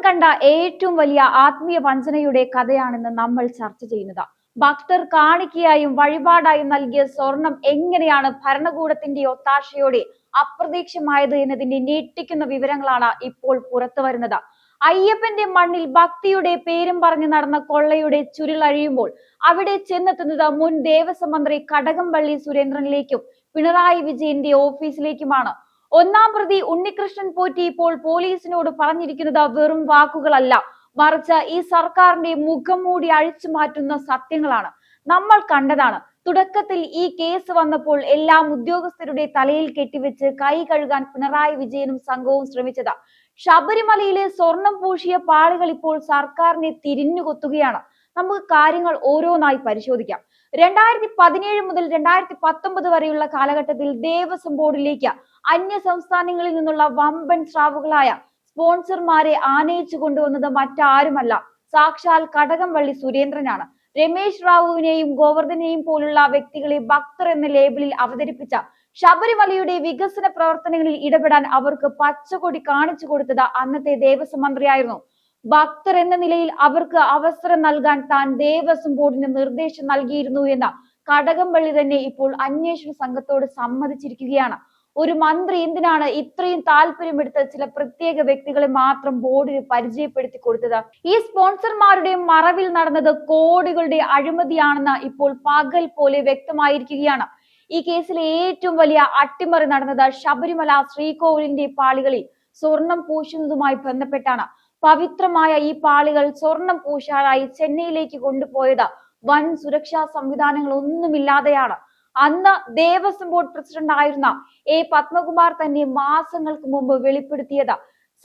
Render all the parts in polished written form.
കണ്ട ഏറ്റവും വലിയ ആത്മീയ വഞ്ചനയുടെ കഥയാണെന്ന് നമ്മൾ ചർച്ച ചെയ്യുന്നത്. ഭക്തർ കാണിക്കയായും വഴിപാടായും നൽകിയ സ്വർണം എങ്ങനെയാണ് ഭരണകൂടത്തിന്റെ ഒത്താശയോടെ അപ്രത്യക്ഷമായത് എന്നതിന്റെ ഞെട്ടിക്കുന്ന വിവരങ്ങളാണ് ഇപ്പോൾ പുറത്തു വരുന്നത്. അയ്യപ്പന്റെ മണ്ണിൽ ഭക്തിയുടെ പേരും പറഞ്ഞു നടന്ന കൊള്ളയുടെ ചുരുളഴിയുമ്പോൾ അവിടെ ചെന്നെത്തുന്നത് മുൻ ദേവസ്വം മന്ത്രി കടകംപള്ളി സുരേന്ദ്രനിലേക്കും പിണറായി വിജയന്റെ ഓഫീസിലേക്കുമാണ്. ഒന്നാം പ്രതി ഉണ്ണികൃഷ്ണൻ പോറ്റി ഇപ്പോൾ പോലീസിനോട് പറഞ്ഞിരിക്കുന്നത് വെറും വാക്കുകളല്ല, മറിച്ച് ഈ സർക്കാരിന്റെ മുഖം മൂടി അഴിച്ചു മാറ്റുന്ന സത്യങ്ങളാണ്. നമ്മൾ കണ്ടതാണ്. തുടക്കത്തിൽ ഈ കേസ് വന്നപ്പോൾ എല്ലാം ഉദ്യോഗസ്ഥരുടെ തലയിൽ കെട്ടിവെച്ച് കൈ കഴുകാൻ പിണറായി വിജയനും സംഘവും ശ്രമിച്ചത്. ശബരിമലയിലെ സ്വർണം പൂശിയ പാളികൾ ഇപ്പോൾ സർക്കാരിനെ തിരിഞ്ഞുകൊത്തുകയാണ്. നമുക്ക് കാര്യങ്ങൾ ഓരോന്നായി പരിശോധിക്കാം. 2017 മുതൽ 2019 വരെയുള്ള കാലഘട്ടത്തിൽ ദേവസ്വം ബോർഡിലേക്ക് അന്യ സംസ്ഥാനങ്ങളിൽ നിന്നുള്ള വമ്പൻ സ്രാവുകളായ സ്പോൺസർമാരെ ആനയിച്ചു കൊണ്ടുവന്നത് മറ്റാരുമല്ല, സാക്ഷാൽ കടകംപള്ളി സുരേന്ദ്രനാണ്. രമേശ് റാവുവിനെയും ഗോവർദ്ധനെയും പോലുള്ള വ്യക്തികളെ ഭക്തർ എന്ന ലേബലിൽ അവതരിപ്പിച്ച ശബരിമലയുടെ വികസന പ്രവർത്തനങ്ങളിൽ ഇടപെടാൻ അവർക്ക് പച്ചക്കൊടി കാണിച്ചു കൊടുത്തത് അന്നത്തെ ദേവസ്വം മന്ത്രിയായിരുന്നു. ഭക്തർ എന്ന നിലയിൽ അവർക്ക് അവസരം നൽകാൻ താൻ ദേവസ്വം ബോർഡിന് നിർദ്ദേശം നൽകിയിരുന്നു എന്ന കടകംപള്ളി തന്നെ ഇപ്പോൾ അന്വേഷണ സംഘത്തോട് സമ്മതിച്ചിരിക്കുകയാണ്. ഒരു മന്ത്രി എന്തിനാണ് ഇത്രയും താല്പര്യമെടുത്ത് ചില പ്രത്യേക വ്യക്തികളെ മാത്രം ബോർഡിന് പരിചയപ്പെടുത്തി കൊടുത്തത്? ഈ സ്പോൺസർമാരുടെ മറവിൽ നടന്നത് കോടികളുടെ അഴിമതിയാണെന്ന് ഇപ്പോൾ പകൽ പോലെ വ്യക്തമായിരിക്കുകയാണ്. ഈ കേസിലെ ഏറ്റവും വലിയ അട്ടിമറി നടന്നത് ശബരിമല ശ്രീകോവിലിന്റെ പാളികളിൽ സ്വർണം പൂശുന്നതുമായി ബന്ധപ്പെട്ടാണ്. പവിത്രമായ ഈ പാളികൾ സ്വർണം പൂശാനായി ചെന്നൈയിലേക്ക് കൊണ്ടുപോയത് വൻ സുരക്ഷാ സംവിധാനങ്ങൾ ഒന്നുമില്ലാതെയാണ്. അന്ന് ദേവസ്വം ബോർഡ് പ്രസിഡന്റ് ആയിരുന്ന എ പത്മകുമാർ തന്നെ മാസങ്ങൾക്ക് മുമ്പ് വെളിപ്പെടുത്തിയത്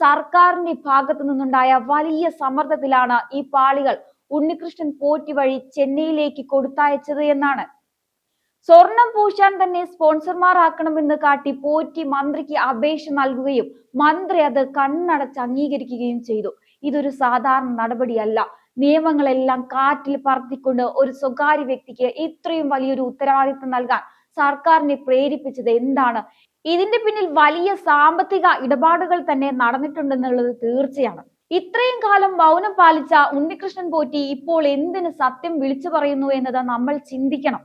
സർക്കാരിന്റെ ഭാഗത്തു നിന്നുണ്ടായ വലിയ സമ്മർദ്ദത്തിലാണ് ഈ പാളികൾ ഉണ്ണികൃഷ്ണൻ പോറ്റി വഴി ചെന്നൈയിലേക്ക് കൊടുത്തയച്ചത് എന്നാണ്. സ്വർണം പൂശാൻ തന്നെ സ്പോൺസർമാർ ആക്കണമെന്ന് കാട്ടി പോറ്റി മന്ത്രിക്ക് അപേക്ഷ നൽകുകയും മന്ത്രി അത് കണ്ണടച്ച് അംഗീകരിക്കുകയും ചെയ്തു. ഇതൊരു സാധാരണ നടപടിയല്ല. നിയമങ്ങളെല്ലാം കാറ്റിൽ പറത്തിക്കൊണ്ട് ഒരു സ്വകാര്യ വ്യക്തിക്ക് ഇത്രയും വലിയൊരു ഉത്തരവാദിത്വം നൽകാൻ സർക്കാരിനെ പ്രേരിപ്പിച്ചത് എന്താണ്? ഇതിന്റെ പിന്നിൽ വലിയ സാമ്പത്തിക ഇടപാടുകൾ തന്നെ നടന്നിട്ടുണ്ടെന്നുള്ളത് തീർച്ചയാണ്. ഇത്രയും കാലം മൗനം പാലിച്ച ഉണ്ണികൃഷ്ണൻ പോറ്റി ഇപ്പോൾ എന്തിന് സത്യം വിളിച്ചു പറയുന്നു എന്നത് നമ്മൾ ചിന്തിക്കണം.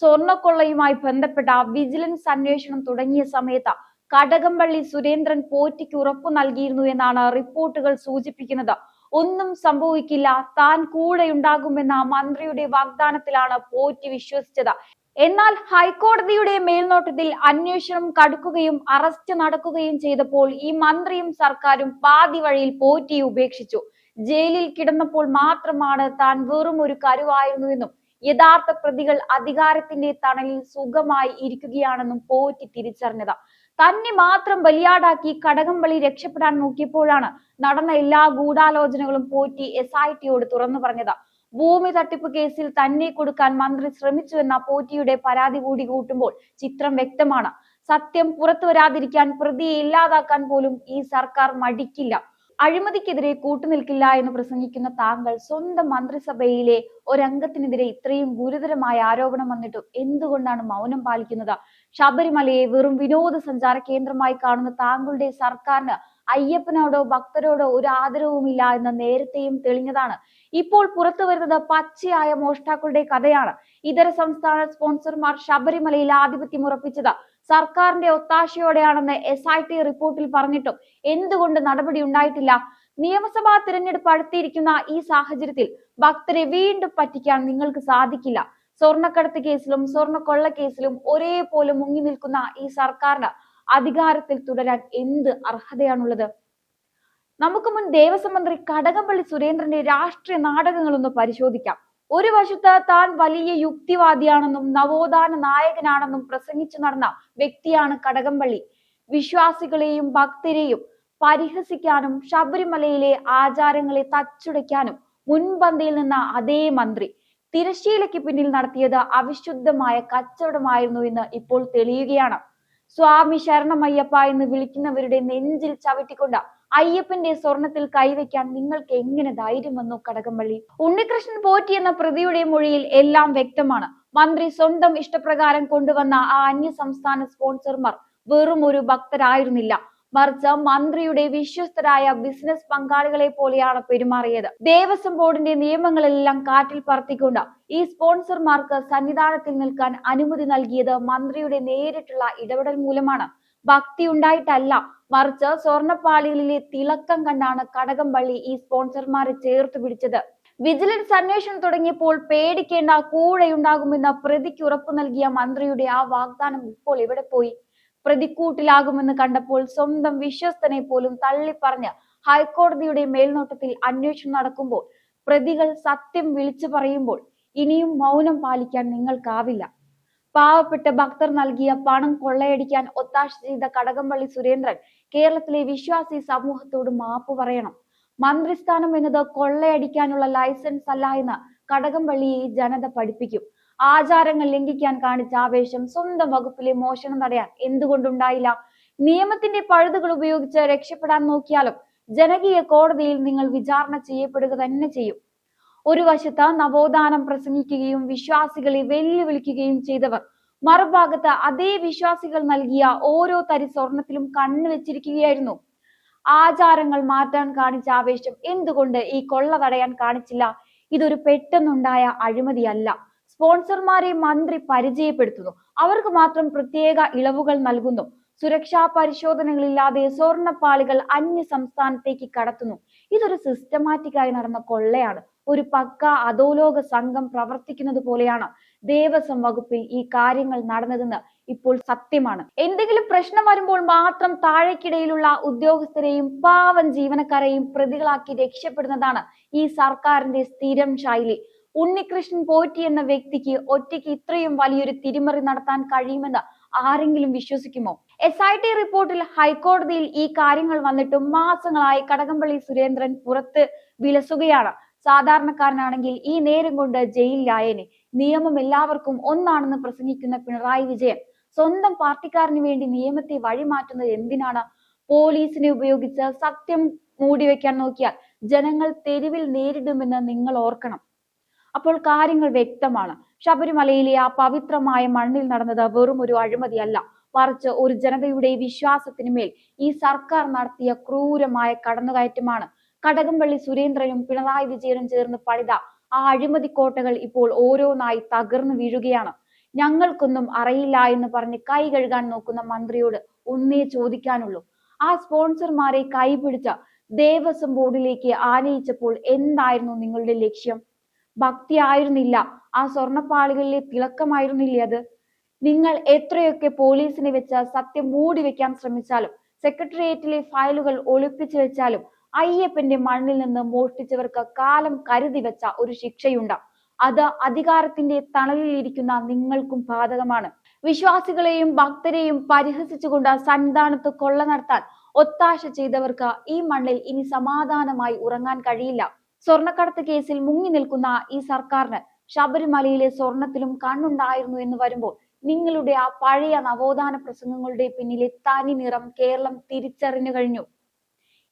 സ്വർണ്ണക്കൊള്ളയുമായി ബന്ധപ്പെട്ട വിജിലൻസ് അന്വേഷണം തുടങ്ങിയ സമയത്ത് കടകംപള്ളി സുരേന്ദ്രൻ പോറ്റിക്ക് ഉറപ്പു നൽകിയിരുന്നു എന്നാണ് റിപ്പോർട്ടുകൾ സൂചിപ്പിക്കുന്നത്. ഒന്നും സംഭവിക്കില്ല, താൻ കൂടെയുണ്ടാകുമെന്ന മന്ത്രിയുടെ വാഗ്ദാനത്തിലാണ് പോറ്റി വിശ്വസിച്ചത്. എന്നാൽ ഹൈക്കോടതിയുടെ മേൽനോട്ടത്തിൽ അന്വേഷണം കടുക്കുകയും അറസ്റ്റ് നടക്കുകയും ചെയ്തപ്പോൾ ഈ മന്ത്രിയും സർക്കാരും പാതി വഴിയിൽ പോറ്റിയെ ഉപേക്ഷിച്ചു. ജയിലിൽ കിടന്നപ്പോൾ മാത്രമാണ് താൻ വെറും ഒരു കരുവായിരുന്നുവെന്നും യഥാർത്ഥ പ്രതികൾ അധികാരത്തിന്റെ തണലിൽ സുഖമായി ഇരിക്കുകയാണെന്നും പോറ്റി തിരിച്ചറിഞ്ഞത്. തന്നെ മാത്രം ബലിയാടാക്കി കടകംപള്ളി രക്ഷപ്പെടാൻ നോക്കിയപ്പോഴാണ് നടന്ന എല്ലാ ഗൂഢാലോചനകളും പോറ്റി SITയോട് തുറന്നു പറഞ്ഞത്. ഭൂമി തട്ടിപ്പ് കേസിൽ തന്നെ കൊടുക്കാൻ മന്ത്രി ശ്രമിച്ചുവെന്ന പോറ്റിയുടെ പരാതി കൂടി കൂട്ടുമ്പോൾ ചിത്രം വ്യക്തമാണ്. സത്യം പുറത്തു വരാതിരിക്കാൻ പ്രതിയെ ഇല്ലാതാക്കാൻ പോലും ഈ സർക്കാർ മടിക്കില്ല. അഴിമതിക്കെതിരെ കൂട്ടുനിൽക്കില്ല എന്ന് പ്രസംഗിക്കുന്ന താങ്കൾ സ്വന്തം മന്ത്രിസഭയിലെ ഒരംഗത്തിനെതിരെ ഇത്രയും ഗുരുതരമായ ആരോപണം വന്നിട്ടും എന്തുകൊണ്ടാണ് മൗനം പാലിക്കുന്നത്? ശബരിമലയെ വെറും വിനോദസഞ്ചാര കേന്ദ്രമായി കാണുന്ന താങ്കളുടെ സർക്കാരിന് അയ്യപ്പനോടോ ഭക്തരോടോ ഒരു ആദരവുമില്ല എന്ന് നേരത്തെയും തെളിഞ്ഞതാണ്. ഇപ്പോൾ പുറത്തു വരുന്നത് പച്ചയായ മോഷ്ടാക്കളുടെ കഥയാണ്. ഇതര സംസ്ഥാന സ്പോൺസർമാർ ശബരിമലയിൽ ആധിപത്യം ഉറപ്പിച്ചത് സർക്കാരിന്റെ ഒത്താശയോടെയാണെന്ന് SIT റിപ്പോർട്ടിൽ പറഞ്ഞിട്ടും എന്തുകൊണ്ട് നടപടി ഉണ്ടായിട്ടില്ല? നിയമസഭാ തിരഞ്ഞെടുപ്പ് അടുത്തിരിക്കുന്ന ഈ സാഹചര്യത്തിൽ ഭക്തരെ വീണ്ടും പറ്റിക്കാൻ നിങ്ങൾക്ക് സാധിക്കില്ല. സ്വർണ്ണക്കടത്ത് കേസിലും സ്വർണ്ണക്കൊള്ള കേസിലും ഒരേപോലെ മുങ്ങി നിൽക്കുന്ന ഈ സർക്കാരിന് അധികാരത്തിൽ തുടരാൻ എന്ത് അർഹതയാണുള്ളത്? നമുക്ക് മുൻ ദേവസ്വം മന്ത്രി കടകംപള്ളി സുരേന്ദ്രന്റെ രാഷ്ട്രീയ നാടകങ്ങളൊന്ന് പരിശോധിക്കാം. ഒരു വശത്ത് താൻ വലിയ യുക്തിവാദിയാണെന്നും നവോത്ഥാന നായകനാണെന്നും പ്രസംഗിച്ചു നടന്ന വ്യക്തിയാണ് കടകംപള്ളി. വിശ്വാസികളെയും ഭക്തരെയും പരിഹസിക്കാനും ശബരിമലയിലെ ആചാരങ്ങളെ തച്ചുടയ്ക്കാനും മുൻപന്തിയിൽ നിന്ന അതേ മന്ത്രി തിരശ്ശീലയ്ക്ക് പിന്നിൽ നടത്തിയത് അവിശുദ്ധമായ കച്ചവടമായിരുന്നു എന്ന് ഇപ്പോൾ തെളിയുകയാണ്. സ്വാമി ശരണമയ്യപ്പ എന്ന് വിളിക്കുന്നവരുടെ നെഞ്ചിൽ ചവിട്ടിക്കൊണ്ട് അയ്യപ്പന്റെ സ്വർണത്തിൽ കൈവയ്ക്കാൻ നിങ്ങൾക്ക് എങ്ങനെ ധൈര്യം വന്നു കടകംപള്ളി? ഉണ്ണികൃഷ്ണൻ പോറ്റി എന്ന പ്രതിയുടെ മൊഴിയിൽ എല്ലാം വ്യക്തമാണ്. മന്ത്രി സ്വന്തം ഇഷ്ടപ്രകാരം കൊണ്ടുവന്ന ആ അന്യ സംസ്ഥാന സ്പോൺസർമാർ വെറും ഒരു ഭക്തരായിരുന്നില്ല, മറിച്ച് മന്ത്രിയുടെ വിശ്വസ്തരായ ബിസിനസ് പങ്കാളികളെ പോലെയാണ് പെരുമാറിയത്. ദേവസ്വം ബോർഡിന്റെ നിയമങ്ങളെല്ലാം കാറ്റിൽ പറത്തിക്കൊണ്ട് ഈ സ്പോൺസർമാർക്ക് സന്നിധാനത്തിൽ നിൽക്കാൻ അനുമതി നൽകിയത് മന്ത്രിയുടെ നേരിട്ടുള്ള ഇടപെടൽ മൂലമാണ്. ഭക്തി ഉണ്ടായിട്ടല്ല, മറിച്ച് സ്വർണ്ണപ്പാളികളിലെ തിളക്കം കണ്ടാണ് കടകംപള്ളി ഈ സ്പോൺസർമാരെ ചേർത്ത് പിടിച്ചത്. വിജിലൻസ് അന്വേഷണം തുടങ്ങിയപ്പോൾ പേടിക്കേണ്ട, കൂടെയുണ്ടാകുമെന്ന പ്രതിക്ക് ഉറപ്പു നൽകിയ മന്ത്രിയുടെ ആ വാഗ്ദാനം ഇപ്പോൾ എവിടെ പോയി? പ്രതിക്കൂട്ടിലാകുമെന്ന് കണ്ടപ്പോൾ സ്വന്തം വിശ്വസ്തനെ പോലും തള്ളിപ്പറഞ്ഞ് ഹൈക്കോടതിയുടെ മേൽനോട്ടത്തിൽ അന്വേഷണം നടക്കുമ്പോൾ, പ്രതികൾ സത്യം വിളിച്ചു പറയുമ്പോൾ ഇനിയും മൗനം പാലിക്കാൻ നിങ്ങൾക്കാവില്ല. പാവപ്പെട്ട ഭക്തർ നൽകിയ പണം കൊള്ളയടിക്കാൻ ഒത്താശ ചെയ്ത കടകംപള്ളി സുരേന്ദ്രൻ കേരളത്തിലെ വിശ്വാസി സമൂഹത്തോട് മാപ്പ് പറയണം. മന്ത്രിസ്ഥാനം എന്നത് കൊള്ളയടിക്കാനുള്ള ലൈസൻസ് അല്ല എന്ന് കടകംപള്ളിയെ ജനത പഠിപ്പിക്കും. ആചാരങ്ങൾ ലംഘിക്കാൻ കാണിച്ച ആവേശം സ്വന്തം വകുപ്പിലെ മോഷണം തടയാൻ എന്തുകൊണ്ടുണ്ടായില്ല? നിയമത്തിന്റെ പഴുതുകൾ ഉപയോഗിച്ച് രക്ഷപ്പെടാൻ നോക്കിയാലും ജനകീയ കോടതിയിൽ നിങ്ങൾ വിചാരണ ചെയ്യപ്പെടുക തന്നെ ചെയ്യും. ഒരു വശത്ത് നവോത്ഥാനം പ്രസംഗിക്കുകയും വിശ്വാസികളെ വെല്ലുവിളിക്കുകയും ചെയ്തവർ, മറുഭാഗത്ത് അതേ വിശ്വാസികൾ നൽകിയ ഓരോ തരി സ്വർണത്തിലും കണ്ണുവെച്ചിരിക്കുകയായിരുന്നു. ആചാരങ്ങൾ മാറ്റാൻ കാണിച്ച ആവേശം എന്തുകൊണ്ട് ഈ കൊള്ള തടയാൻ കാണിച്ചില്ല? ഇതൊരു പെട്ടെന്നുണ്ടായ അഴിമതിയല്ല. സ്പോൺസർമാരെ മന്ത്രി പരിചയപ്പെടുത്തുന്നു, അവർക്ക് മാത്രം പ്രത്യേക ഇളവുകൾ നൽകുന്നു, സുരക്ഷാ പരിശോധനകളില്ലാതെ സ്വർണ്ണപ്പാളികൾ അന്യ സംസ്ഥാനത്തേക്ക് കടത്തുന്നു. ഇതൊരു സിസ്റ്റമാറ്റിക്കായി നടന്ന കൊള്ളയാണ്. ഒരു പക്ക അധോലോക സംഘം പ്രവർത്തിക്കുന്നത് പോലെയാണ് ദേവസ്വം വകുപ്പിൽ ഈ കാര്യങ്ങൾ നടന്നതെന്ന് ഇപ്പോൾ സത്യമാണ്. എന്തെങ്കിലും പ്രശ്നം വരുമ്പോൾ മാത്രം താഴേക്കിടയിലുള്ള ഉദ്യോഗസ്ഥരെയും പാവം ജീവനക്കാരെയും പ്രതികളാക്കി രക്ഷപ്പെടുന്നതാണ് ഈ സർക്കാരിന്റെ സ്ഥിരം ശൈലി. ഉണ്ണികൃഷ്ണൻ പോറ്റി എന്ന വ്യക്തിക്ക് ഒറ്റയ്ക്ക് ഇത്രയും വലിയൊരു തിരിമറി നടത്താൻ കഴിയുമെന്ന് ആരെങ്കിലും വിശ്വസിക്കുമോ? SIT റിപ്പോർട്ടിൽ ഹൈക്കോടതിയിൽ ഈ കാര്യങ്ങൾ വന്നിട്ടും മാസങ്ങളായി കടകംപള്ളി സുരേന്ദ്രൻ പുറത്ത് വിലസുകയാണ്. സാധാരണക്കാരനാണെങ്കിൽ ഈ നേരം കൊണ്ട് ജയിലിലായേനെ. നിയമം എല്ലാവർക്കും ഒന്നാണെന്ന് പ്രസംഗിക്കുന്ന പിണറായി വിജയൻ സ്വന്തം പാർട്ടിക്കാരന് വേണ്ടി നിയമത്തെ വഴിമാറ്റുന്നത് എന്തിനാണ്? പോലീസിനെ ഉപയോഗിച്ച് സത്യം മൂടിവെക്കാൻ നോക്കിയാൽ ജനങ്ങൾ തെരുവിൽ നേരിടുമെന്ന് നിങ്ങൾ ഓർക്കണം. അപ്പോൾ കാര്യങ്ങൾ വ്യക്തമാണ്. ശബരിമലയിലെ ആ പവിത്രമായ മണ്ണിൽ നടന്നത് വെറും ഒരു അഴിമതിയല്ല, മറിച്ച് ഒരു ജനതയുടെ വിശ്വാസത്തിന് മേൽ ഈ സർക്കാർ നടത്തിയ ക്രൂരമായ കടന്നുകയറ്റമാണ്. കടകംപള്ളി സുരേന്ദ്രനും പിണറായി വിജയനും ചേർന്ന് പണിത ആ അഴിമതി കോട്ടകൾ ഇപ്പോൾ ഓരോന്നായി തകർന്നു വീഴുകയാണ്. ഞങ്ങൾക്കൊന്നും അറിയില്ല എന്ന് പറഞ്ഞ് കൈ കഴുകാൻ നോക്കുന്ന മന്ത്രിയോട് ഒന്നേ ചോദിക്കാനുള്ളൂ, ആ സ്പോൺസർമാരെ കൈപിടിച്ച് ദേവസ്വം ബോർഡിലേക്ക് ആനയിച്ചപ്പോൾ എന്തായിരുന്നു നിങ്ങളുടെ ലക്ഷ്യം? ഭക്തി ആയിരുന്നില്ല, ആ സ്വർണ്ണപ്പാളികളിലെ തിളക്കമായിരുന്നില്ലേ അത്? നിങ്ങൾ എത്രയൊക്കെ പോലീസിനെ വെച്ച് സത്യം മൂടി വെക്കാൻ ശ്രമിച്ചാലും, സെക്രട്ടേറിയറ്റിലെ ഫയലുകൾ ഒളിപ്പിച്ചു വെച്ചാലും, അയ്യപ്പന്റെ മണ്ണിൽ നിന്ന് മോഷ്ടിച്ചവർക്ക് കാലം കരുതി വെച്ച ഒരു ശിക്ഷയുണ്ട്. അത് അധികാരത്തിന്റെ തണലിൽ ഇരിക്കുന്ന നിങ്ങൾക്കും ബാധകമാണ്. വിശ്വാസികളെയും ഭക്തരെയും പരിഹസിച്ചുകൊണ്ട് സന്നിധാനത്ത് കൊള്ള നടത്താൻ ഒത്താശ ചെയ്തവർക്ക് ഈ മണ്ണിൽ ഇനി സമാധാനമായി ഉറങ്ങാൻ കഴിയില്ല. സ്വർണ്ണക്കടത്ത് കേസിൽ മുങ്ങി നിൽക്കുന്ന ഈ സർക്കാരിന് ശബരിമലയിലെ സ്വർണത്തിലും കണ്ണുണ്ടായിരുന്നു എന്ന് വരുമ്പോൾ നിങ്ങളുടെ ആ പഴയ നവോത്ഥാന പ്രസംഗങ്ങളുടെ പിന്നിലെ തനി നിറം കേരളം തിരിച്ചറിഞ്ഞു കഴിഞ്ഞു.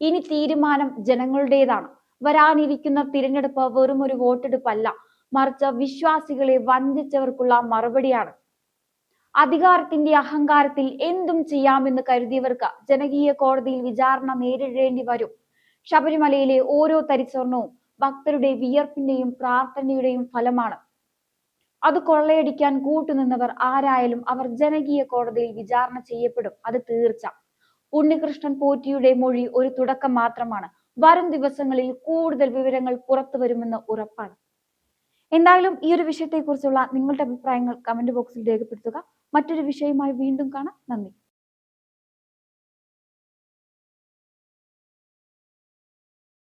ഇനി തീരുമാനം ജനങ്ങളുടേതാണ്. വരാനിരിക്കുന്ന തിരഞ്ഞെടുപ്പ് വെറും ഒരു വോട്ടെടുപ്പല്ല, മറിച്ച് വിശ്വാസികളെ വഞ്ചിച്ചവർക്കുള്ള മറുപടിയാണ്. അധികാരത്തിന്റെ അഹങ്കാരത്തിൽ എന്തും ചെയ്യാമെന്ന് കരുതിയവർക്ക് ജനകീയ കോടതിയിൽ വിചാരണ നേരിടേണ്ടി വരും. ശബരിമലയിലെ ഓരോ തരി സ്വർണവും ഭക്തരുടെ വിയർപ്പിന്റെയും പ്രാർത്ഥനയുടെയും ഫലമാണ്. അത് കൊള്ളയടിക്കാൻ കൂട്ടുനിന്നവർ ആരായാലും അവർ ജനകീയ കോടതിയിൽ വിചാരണ ചെയ്യപ്പെടും, അത് തീർച്ച. ഉണ്ണികൃഷ്ണൻ പോറ്റിയുടെ മൊഴി ഒരു തുടക്കം മാത്രമാണ്. വരും ദിവസങ്ങളിൽ കൂടുതൽ വിവരങ്ങൾ പുറത്തു വരുമെന്ന് ഉറപ്പാണ്. എന്തായാലും ഈ ഒരു വിഷയത്തെക്കുറിച്ചുള്ള നിങ്ങളുടെ അഭിപ്രായങ്ങൾ കമന്റ് ബോക്സിൽ രേഖപ്പെടുത്തുക. മറ്റൊരു വിഷയവുമായി വീണ്ടും കാണാം. നന്ദി.